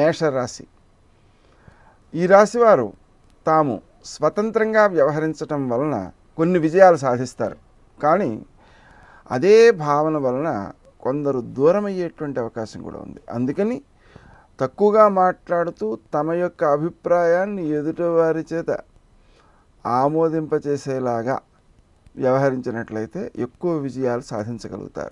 మేషరాశి. ఈ రాశివారు తాము స్వతంత్రంగా వ్యవహరించటం వలన కొన్ని విజయాలు సాధిస్తారు. కానీ అదే భావన వలన కొందరు దూరమయ్యేటువంటి అవకాశం కూడా ఉంది. అందుకని తక్కువగా మాట్లాడుతూ తమ యొక్క అభిప్రాయాన్ని ఎదుటివారి చేత ఆమోదింపచేసేలాగా వ్యవహరించినట్లయితే ఎక్కువ విజయాలు సాధించగలుగుతారు.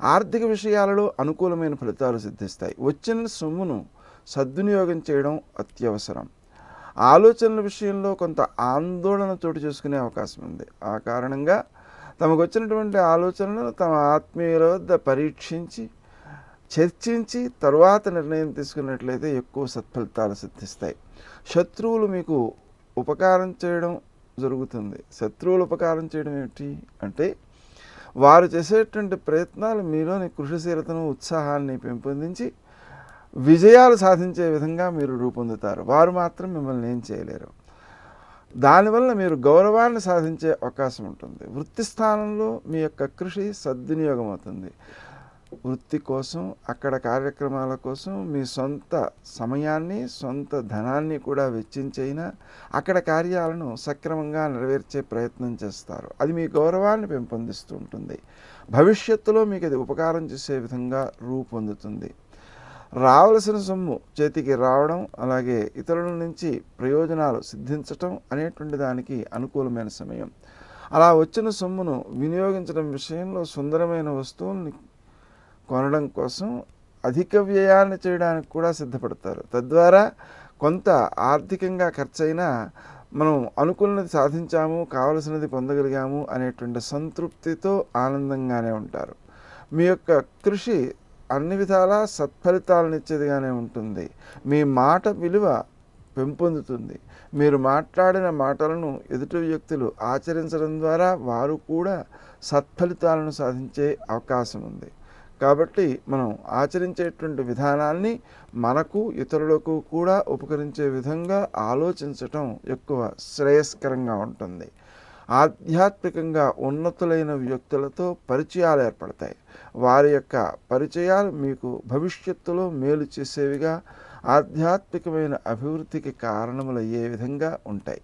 ఆర్థిక విషయాలలో అనుకూలమైన ఫలితాలు సిద్ధిస్తాయి. వచ్చిన సొమ్మును సద్వినియోగం చేయడం అత్యవసరం. ఆలోచనల విషయంలో కొంత ఆందోళన చోటు చేసుకునే అవకాశం ఉంది. ఆ కారణంగా తమకు వచ్చినటువంటి ఆలోచనలను తమ ఆత్మీయుల వద్ద పరీక్షించి చర్చించి తరువాత నిర్ణయం తీసుకున్నట్లయితే ఎక్కువ సత్ఫలితాలు సిద్ధిస్తాయి. శత్రువులు మీకు ఉపకారం చేయడం జరుగుతుంది. శత్రువులు ఉపకారం చేయడం ఏమిటి అంటే వారు చేసేటువంటి ప్రయత్నాలు మీలోని కృషిశీలతను ఉత్సాహాన్ని పెంపొందించి విజయాలు సాధించే విధంగా మీరు రూపొందుతారు. వారు మాత్రం మిమ్మల్ని ఏం చేయలేరు. దానివల్ల మీరు గౌరవాన్ని సాధించే అవకాశం ఉంటుంది. వృత్తి స్థానంలో మీ యొక్క కృషి సద్వినియోగం అవుతుంది. వృత్తి కోసం, అక్కడ కార్యక్రమాల కోసం మీ సొంత సమయాన్ని, సొంత ధనాన్ని కూడా వెచ్చించైనా అక్కడ కార్యాలను సక్రమంగా నెరవేర్చే ప్రయత్నం చేస్తారు. అది మీ గౌరవాన్ని పెంపొందిస్తూ ఉంటుంది. భవిష్యత్తులో మీకు అది ఉపకారం చేసే విధంగా రూపొందుతుంది. రావలసిన సొమ్ము చేతికి రావడం, అలాగే ఇతరుల నుంచి ప్రయోజనాలు సిద్ధించటం అనేటువంటి దానికి అనుకూలమైన సమయం. అలా వచ్చిన సొమ్మును వినియోగించడం విషయంలో సుందరమైన వస్తువుల్ని కొనడం కోసం అధిక వ్యయాన్ని చేయడానికి కూడా సిద్ధపడతారు. తద్వారా కొంత ఆర్థికంగా ఖర్చయినా మనం అనుకున్నది సాధించాము, కావలసినది పొందగలిగాము అనేటువంటి సంతృప్తితో ఆనందంగానే ఉంటారు. మీ యొక్క కృషి అన్ని విధాలా సత్ఫలితాలనిచ్చేదిగానే ఉంటుంది. మీ మాట విలువ పెంపొందుతుంది. మీరు మాట్లాడిన మాటలను ఎదుటి వ్యక్తులు ఆచరించడం ద్వారా వారు కూడా సత్ఫలితాలను సాధించే అవకాశం ఉంది. కాబట్టి మనం ఆచరించేటువంటి విధానాన్ని మనకు ఇతరులకు కూడా ఉపకరించే విధంగా ఆలోచించటం ఎక్కువ శ్రేయస్కరంగా ఉంటుంది. ఆధ్యాత్మికంగా ఉన్నతులైన వ్యక్తులతో పరిచయాలు ఏర్పడతాయి. వారి యొక్క పరిచయాలు మీకు భవిష్యత్తులో మేలు చేసేవిగా, ఆధ్యాత్మికమైన అభివృద్ధికి కారణములయ్యే విధంగా ఉంటాయి.